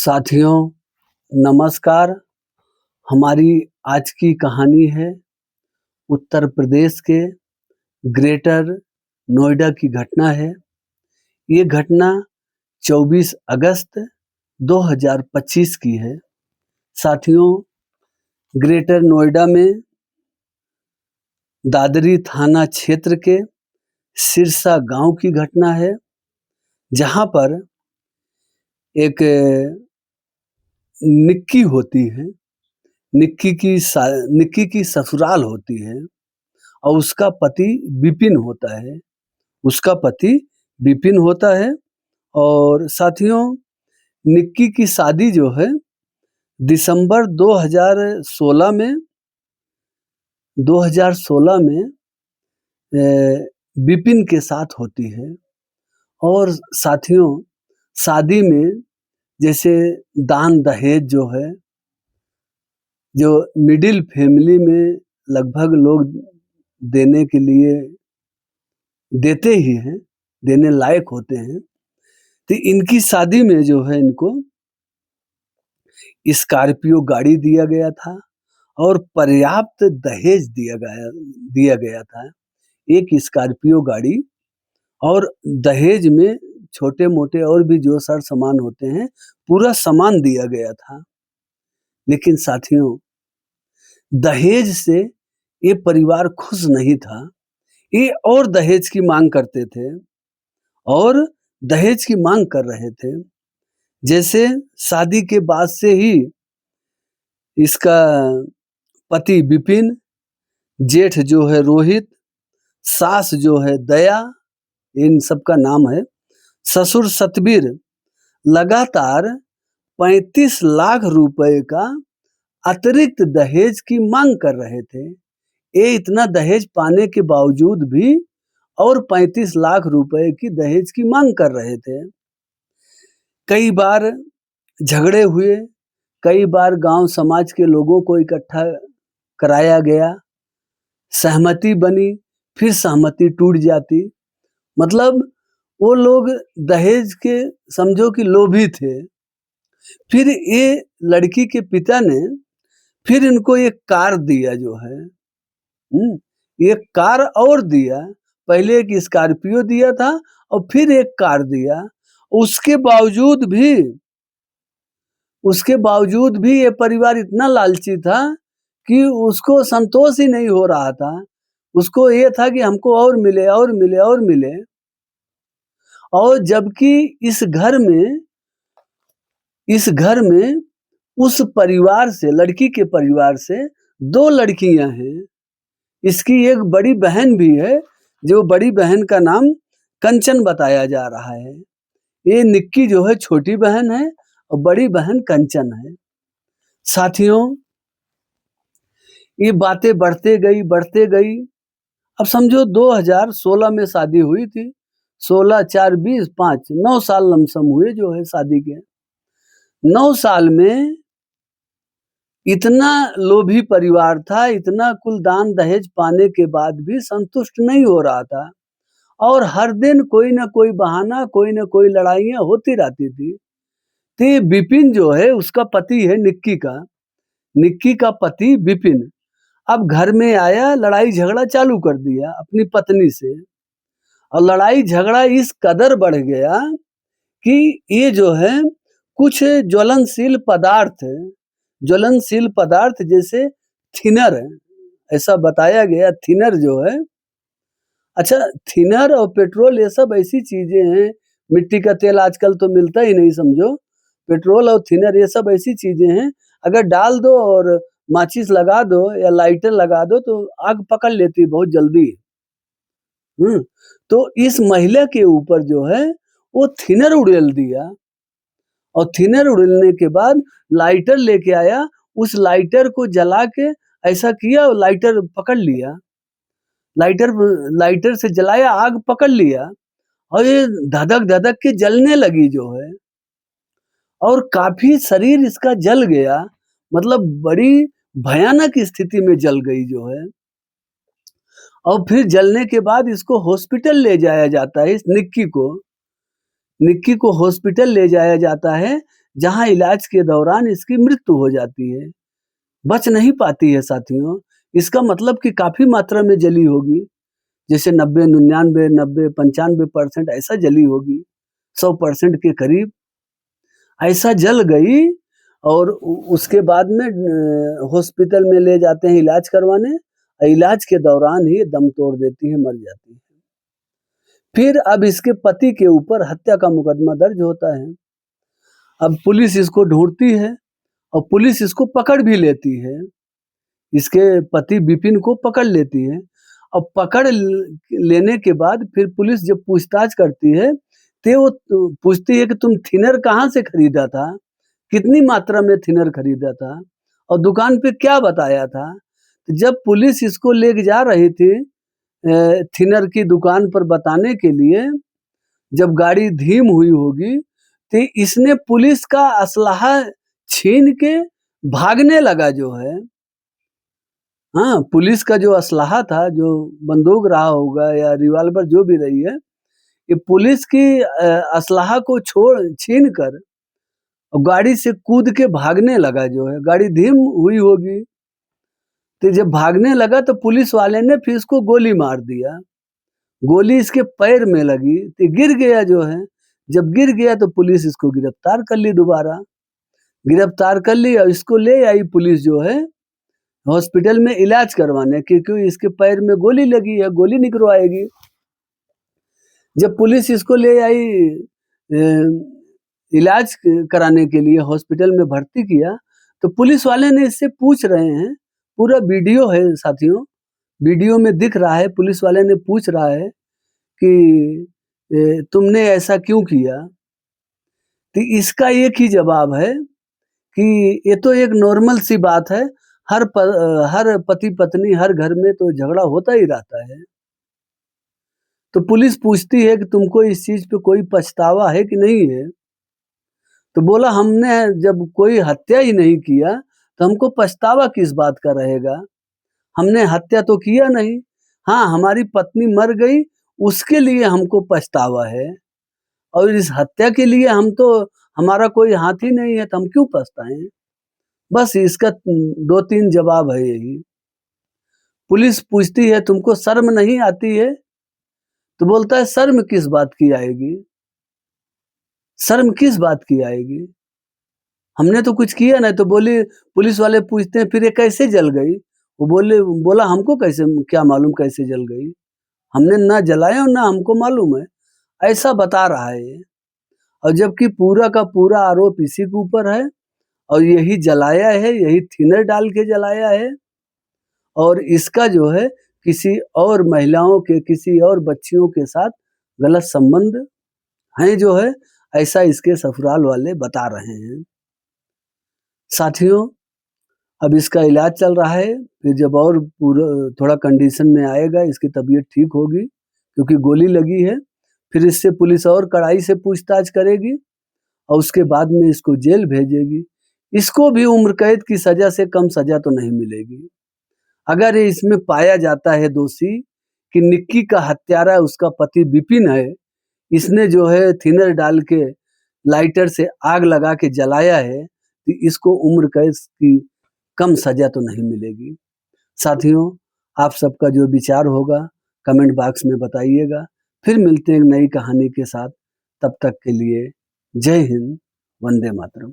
साथियों नमस्कार। हमारी आज की कहानी है उत्तर प्रदेश के ग्रेटर नोएडा की घटना है। ये घटना 24 अगस्त 2025 की है। साथियों, ग्रेटर नोएडा में दादरी थाना क्षेत्र के सिरसा गांव की घटना है, जहां पर एक निक्की होती है। निक्की की ससुराल होती है और उसका पति विपिन होता है। उसका पति विपिन होता है और साथियों, निक्की की शादी जो है दिसंबर 2016 में विपिन के साथ होती है। और साथियों, शादी में जैसे दान दहेज जो है, जो मिडिल फैमिली में लगभग लोग देने के लिए देते ही हैं, देने लायक होते हैं। तो इनकी शादी में जो है इनको स्कॉर्पियो गाड़ी दिया गया था और पर्याप्त दहेज दिया गया था। एक स्कॉर्पियो गाड़ी और दहेज में छोटे-मोटे और भी जो सर सामान होते हैं, पूरा सामान दिया गया था। लेकिन साथियों, दहेज से ये परिवार खुश नहीं था। ये और दहेज की मांग करते थे और दहेज की मांग कर रहे थे। जैसे शादी के बाद से ही इसका पति विपिन, जेठ जो है रोहित, सास जो है दया, इन सबका नाम है, ससुर सतबीर लगातार 35 लाख रुपए का अतिरिक्त दहेज की मांग कर रहे थे। ये इतना दहेज पाने के बावजूद भी और 35 लाख रुपए की दहेज की मांग कर रहे थे। कई बार झगड़े हुए, कई बार गांव समाज के लोगों को इकट्ठा कराया गया, सहमति बनी, फिर सहमति टूट जाती। मतलब वो लोग दहेज के समझो कि लोभी थे। फिर ये लड़की के पिता ने फिर इनको एक कार दिया जो है, एक कार और दिया। पहले एक स्कॉर्पियो दिया था और फिर एक कार दिया। उसके बावजूद भी ये परिवार इतना लालची था कि उसको संतोष ही नहीं हो रहा था। उसको ये था कि हमको और मिले और मिले और मिले। और जबकि इस घर में उस परिवार से, लड़की के परिवार से 2 लड़कियां हैं। इसकी एक बड़ी बहन भी है, जो बड़ी बहन का नाम कंचन बताया जा रहा है। ये निक्की जो है छोटी बहन है और बड़ी बहन कंचन है। साथियों, ये बातें बढ़ते गई। अब समझो 2016 में शादी हुई थी। 16, 4, 20, 5, 9 साल लमसम हुए जो है शादी के। 9 साल में इतना लोभी परिवार था, इतना कुल दान दहेज पाने के बाद भी संतुष्ट नहीं हो रहा था और हर दिन कोई ना कोई बहाना, कोई ना कोई लड़ाइयाँ होती रहती थी। तो ये विपिन जो है, उसका पति है निक्की का पति विपिन। अब घर में आया, लड़ाई झगड़ा चालू कर दिया अपनी पत्नी से और लड़ाई झगड़ा इस कदर बढ़ गया कि ये जो है कुछ ज्वलनशील पदार्थ जैसे थिनर है, ऐसा बताया गया। थिनर जो है, अच्छा, थिनर और पेट्रोल ये सब ऐसी चीजें हैं। मिट्टी का तेल आजकल तो मिलता ही नहीं समझो। पेट्रोल और थिनर ये सब ऐसी चीजें हैं, अगर डाल दो और माचिस लगा दो या लाइटर लगा दो तो आग पकड़ लेती है बहुत जल्दी। तो इस महिला के ऊपर जो है वो थिनर उड़ेल दिया और थिनर उड़ेलने के बाद लाइटर लेके आया। उस लाइटर को जला के ऐसा किया, लाइटर पकड़ लिया। लाइटर से जलाया, आग पकड़ लिया और ये धधक के जलने लगी जो है और काफी शरीर इसका जल गया। मतलब बड़ी भयानक स्थिति में जल गई जो है। और फिर जलने के बाद इसको हॉस्पिटल ले जाया जाता है। इस निक्की को हॉस्पिटल ले जाया जाता है, जहाँ इलाज के दौरान इसकी मृत्यु हो जाती है, बच नहीं पाती है साथियों। इसका मतलब कि काफ़ी मात्रा में जली होगी, जैसे 90, 99, 90, 95% ऐसा जली होगी, 100% के करीब ऐसा जल गई और उसके बाद में हॉस्पिटल में ले जाते हैं इलाज करवाने, इलाज के दौरान ही दम तोड़ देती है, मर जाती है। फिर अब इसके पति के ऊपर हत्या का मुकदमा दर्ज होता है। अब पुलिस इसको ढूँढती है और पुलिस इसको पकड़ भी लेती है। इसके पति विपिन को पकड़ लेती है और पकड़ लेने के बाद फिर पुलिस जब पूछताछ करती है, तो वो पूछती है कि तुम थिनर कहाँ से खरीदा था? कितनी मात्रा में थिनर खरीदा था? और दुकान पे क्या बताया था? जब पुलिस इसको लेके जा रही थी थिनर की दुकान पर बताने के लिए, जब गाड़ी धीम हुई होगी, तो इसने पुलिस का असलहा छीन के भागने लगा जो है। हाँ, पुलिस का जो असलहा था, जो बंदूक रहा होगा या रिवॉल्वर जो भी रही है, ये पुलिस की असलहा को छीन कर गाड़ी से कूद के भागने लगा जो है। गाड़ी धीम हुई होगी, तो जब भागने लगा तो पुलिस वाले ने फिर इसको गोली मार दिया। गोली इसके पैर में लगी तो गिर गया जो है। जब गिर गया तो पुलिस इसको गिरफ्तार कर ली दोबारा। गिरफ्तार कर ली और इसको ले आई पुलिस जो है हॉस्पिटल में इलाज करवाने, क्योंकि इसके पैर में गोली लगी है, गोली निकलवाएगी। जब पुलिस इसको ले आई इलाज कराने के लिए हॉस्पिटल में भर्ती किया, तो पुलिस वाले ने इससे पूछ रहे हैं, पूरा वीडियो है साथियों, वीडियो में दिख रहा है, पुलिस वाले ने पूछ रहा है कि तुमने ऐसा क्यों किया? तो इसका एक ही जवाब है कि ये तो एक नॉर्मल सी बात है, हर पति-पत्नी हर घर में तो झगड़ा होता ही रहता है। तो पुलिस पूछती है कि तुमको इस चीज़ पे कोई पछतावा है कि नहीं है? तो बोला हमने जब कोई हत्या ही नहीं किया, तो हमको पछतावा किस बात का रहेगा? हमने हत्या तो किया नहीं। हाँ, हमारी पत्नी मर गई, उसके लिए हमको पछतावा है और इस हत्या के लिए हमारा कोई हाथ ही नहीं है, तो हम क्यों पछताएँ? बस इसका 2-3 जवाब है यही। पुलिस पूछती है तुमको शर्म नहीं आती है? तो बोलता है शर्म किस बात की आएगी? शर्म किस बात की आएगी? हमने तो कुछ किया नहीं। तो पुलिस वाले पूछते हैं फिर ये कैसे जल गई? वो बोला हमको क्या मालूम कैसे जल गई? हमने ना जलाया और ना हमको मालूम है। ऐसा बता रहा है ये। और जबकि पूरा का पूरा आरोप इसी के ऊपर है और यही जलाया है, यही थिनर डाल के जलाया है और इसका जो है किसी और महिलाओं के, किसी और बच्चियों के साथ गलत संबंध हैं जो है, ऐसा इसके ससुराल वाले बता रहे हैं। साथियों, अब इसका इलाज चल रहा है, फिर जब और थोड़ा कंडीशन में आएगा, इसकी तबीयत ठीक होगी, क्योंकि गोली लगी है, फिर इससे पुलिस और कड़ाई से पूछताछ करेगी और उसके बाद में इसको जेल भेजेगी। इसको भी उम्र कैद की सज़ा से कम सज़ा तो नहीं मिलेगी। अगर ये इसमें पाया जाता है दोषी कि निक्की का हत्यारा उसका पति विपिन है, इसने जो है थिनर डाल के लाइटर से आग लगा के जलाया है, तो इसको उम्र कैद की कम सज़ा तो नहीं मिलेगी। साथियों, आप सबका जो विचार होगा कमेंट बॉक्स में बताइएगा। फिर मिलते हैं एक नई कहानी के साथ, तब तक के लिए जय हिंद, वंदे मातरम।